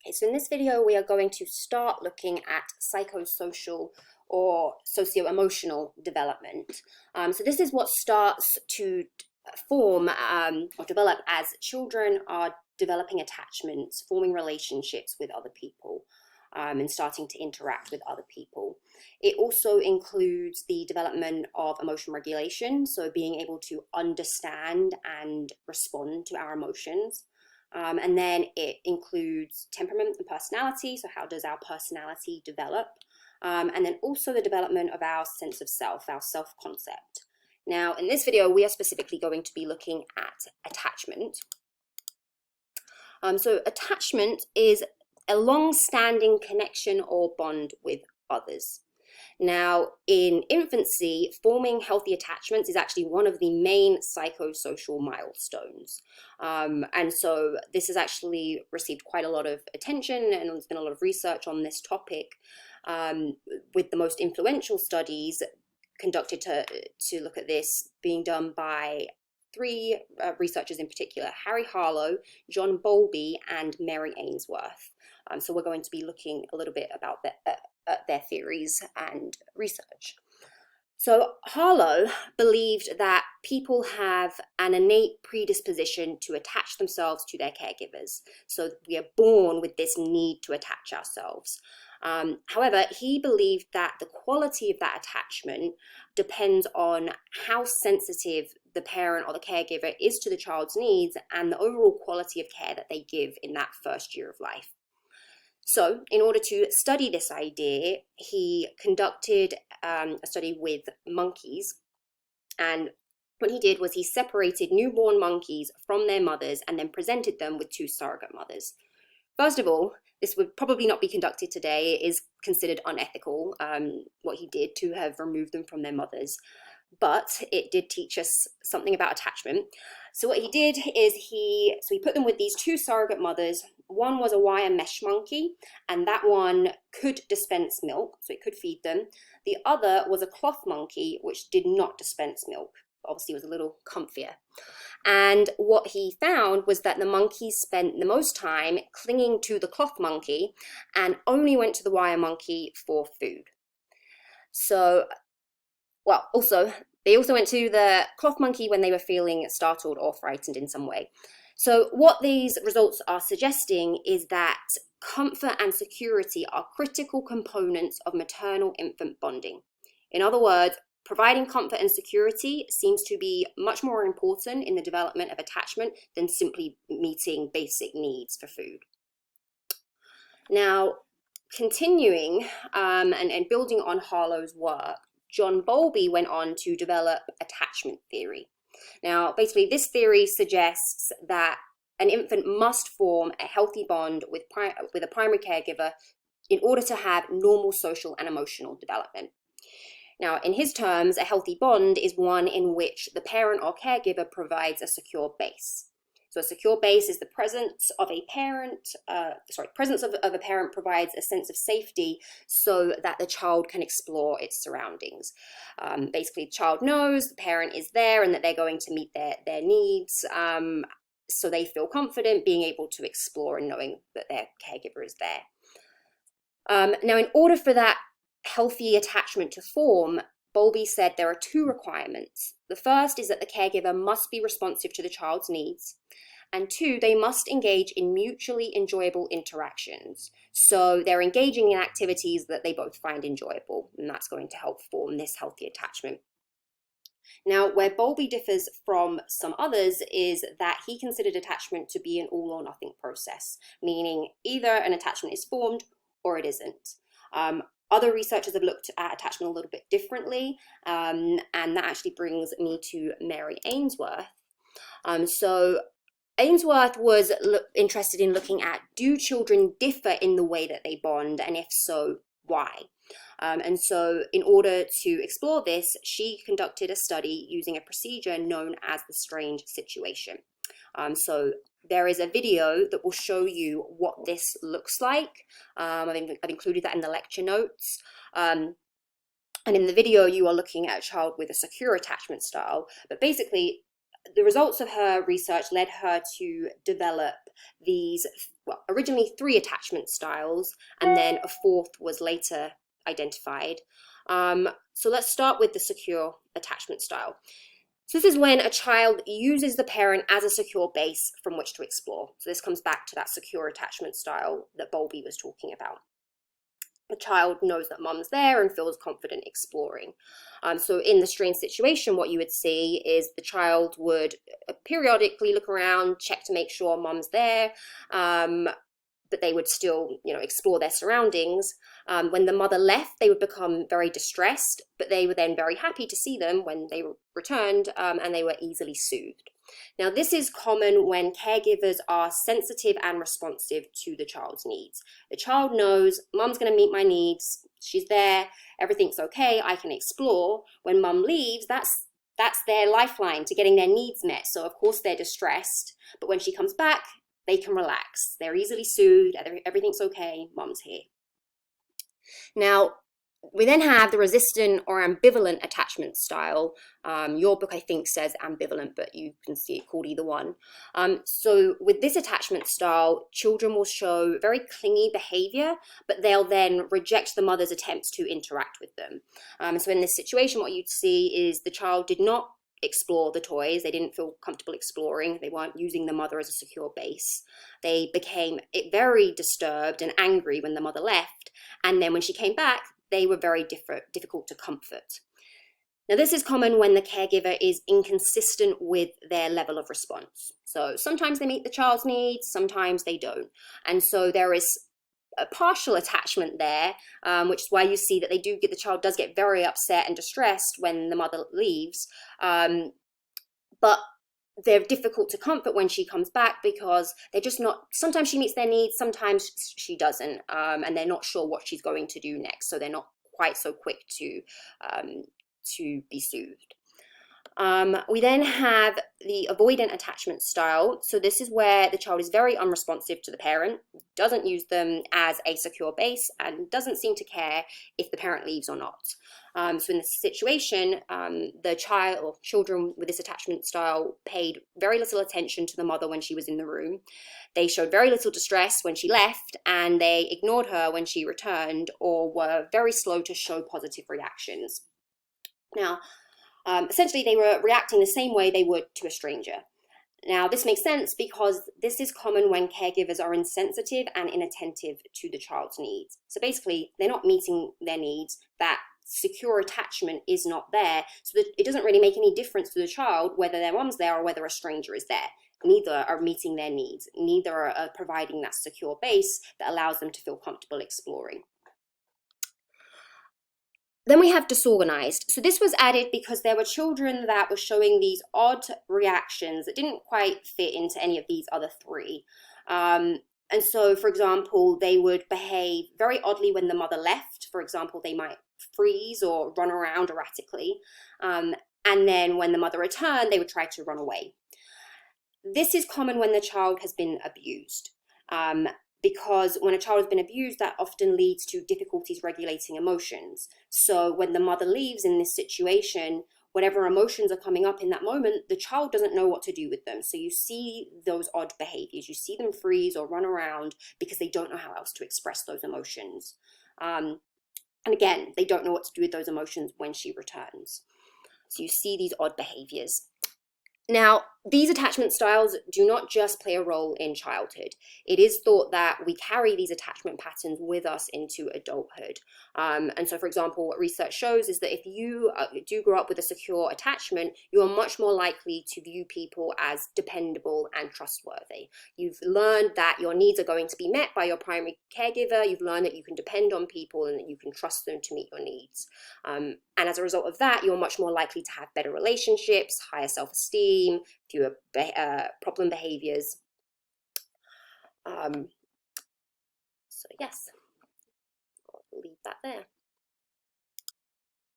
Okay, so in this video, we are going to start looking at psychosocial or socio-emotional development. So this is what starts to form or develop as children are developing attachments, forming relationships with other people, and starting to interact with other people. It also includes the development of emotion regulation, so being able to understand and respond to our emotions. And then it includes temperament and personality. So how does our personality develop? And then also the development of our sense of self, our self-concept. Now, in this video, we are specifically going to be looking at attachment. So attachment is a long-standing connection or bond with others. Now, in infancy, forming healthy attachments is actually one of the main psychosocial milestones. And so this has actually received quite a lot of attention, and there's been a lot of research on this topic, with the most influential studies conducted to look at this being done by three researchers in particular: Harry Harlow, John Bowlby, and Mary Ainsworth. So we're going to be looking a little bit about their theories and research. So Harlow believed that people have an innate predisposition to attach themselves to their caregivers. So we are born with this need to attach ourselves. However, he believed that the quality of that attachment depends on how sensitive the parent or the caregiver is to the child's needs and the overall quality of care that they give in that first year of life. So, in order to study this idea, he conducted a study with monkeys. And what he did was he separated newborn monkeys from their mothers and then presented them with two surrogate mothers. First of all, this would probably not be conducted today. It is considered unethical, what he did to have removed them from their mothers. But it did teach us something about attachment. So what he did is he put them with these two surrogate mothers. One was a wire mesh monkey, and that one could dispense milk, so it could feed them. The other was a cloth monkey, which did not dispense milk. Obviously, it was a little comfier. And what he found was that the monkeys spent the most time clinging to the cloth monkey and only went to the wire monkey for food. So, well, they also went to the cloth monkey when they were feeling startled or frightened in some way. So what these results are suggesting is that comfort and security are critical components of maternal-infant bonding. In other words, providing comfort and security seems to be much more important in the development of attachment than simply meeting basic needs for food. Now, continuing and building on Harlow's work, John Bowlby went on to develop attachment theory. Now, basically, this theory suggests that an infant must form a healthy bond with a primary caregiver in order to have normal social and emotional development. Now, in his terms, a healthy bond is one in which the parent or caregiver provides a secure base. So a secure base is the presence of a parent, of a parent provides a sense of safety so that the child can explore its surroundings. Basically, the child knows the parent is there and that they're going to meet their needs, so they feel confident being able to explore and knowing that their caregiver is there. Now, in order for that healthy attachment to form, Bowlby said there are two requirements. The first is that the caregiver must be responsive to the child's needs. And two, they must engage in mutually enjoyable interactions. So they're engaging in activities that they both find enjoyable, and that's going to help form this healthy attachment. Now, where Bowlby differs from some others is that he considered attachment to be an all or nothing process, meaning either an attachment is formed or it isn't. Other researchers have looked at attachment a little bit differently, and that actually brings me to Mary Ainsworth. So Ainsworth was interested in looking at, do children differ in the way that they bond, and if so, why? And so in order to explore this, she conducted a study using a procedure known as the strange situation. So there is a video that will show you what this looks like. I've included that in the lecture notes. And in the video, you are looking at a child with a secure attachment style. But basically, the results of her research led her to develop these, well, originally 3 attachment styles, and then a 4th was later identified. So let's start with the secure attachment style. So this is when a child uses the parent as a secure base from which to explore. So this comes back to that secure attachment style that Bowlby was talking about. The child knows that mum's there and feels confident exploring. So in the strange situation, what you would see is the child would periodically look around, check to make sure mum's there, but they would still, explore their surroundings. When the mother left, they would become very distressed, but they were then very happy to see them when they returned, and they were easily soothed. Now, this is common when caregivers are sensitive and responsive to the child's needs. The child knows mum's going to meet my needs, she's there, everything's okay, I can explore. When mum leaves, that's their lifeline to getting their needs met. So of course they're distressed, but when she comes back, they can relax. They're easily soothed, everything's okay, mum's here. Now, we then have the resistant or ambivalent attachment style. Your book, I think, says ambivalent, but you can see it called either one. So with this attachment style, children will show very clingy behavior, but they'll then reject the mother's attempts to interact with them. So in this situation, what you'd see is the child did not explore the toys. They didn't feel comfortable exploring. They weren't using the mother as a secure base. They became very disturbed and angry when the mother left. And then when she came back, they were very difficult to comfort. Now, this is common when the caregiver is inconsistent with their level of response. So sometimes they meet the child's needs, sometimes they don't. And so there is a partial attachment there, which is why you see that the child does get very upset and distressed when the mother leaves. But they're difficult to comfort when she comes back because they're just not, sometimes she meets their needs, sometimes she doesn't, and they're not sure what she's going to do next, so they're not quite so quick to be soothed. We then have the avoidant attachment style. So this is where the child is very unresponsive to the parent, doesn't use them as a secure base, and doesn't seem to care if the parent leaves or not. So in this situation, the children with this attachment style paid very little attention to the mother when she was in the room. They showed very little distress when she left, and they ignored her when she returned, or were very slow to show positive reactions. Now, essentially, they were reacting the same way they would to a stranger. Now, this makes sense because this is common when caregivers are insensitive and inattentive to the child's needs. So basically, they're not meeting their needs. That secure attachment is not there. So that it doesn't really make any difference to the child whether their mum's there or whether a stranger is there. Neither are meeting their needs. Neither are providing that secure base that allows them to feel comfortable exploring. Then we have disorganized. So this was added because there were children that were showing these odd reactions that didn't quite fit into any of these other 3. And so, for example, they would behave very oddly when the mother left. For example, they might freeze or run around erratically. And then when the mother returned, they would try to run away. This is common when the child has been abused. Because when a child has been abused, that often leads to difficulties regulating emotions. So when the mother leaves in this situation, whatever emotions are coming up in that moment, the child doesn't know what to do with them. So you see those odd behaviors. You see them freeze or run around because they don't know how else to express those emotions. And again, they don't know what to do with those emotions when she returns. So you see these odd behaviors. Now, these attachment styles do not just play a role in childhood. It is thought that we carry these attachment patterns with us into adulthood. And so, for example, what research shows is that if you do grow up with a secure attachment, you are much more likely to view people as dependable and trustworthy. You've learned that your needs are going to be met by your primary caregiver. You've learned that you can depend on people and that you can trust them to meet your needs. And as a result of that, you're much more likely to have better relationships, higher self-esteem, fewer problem behaviors. So yes, I'll leave that there.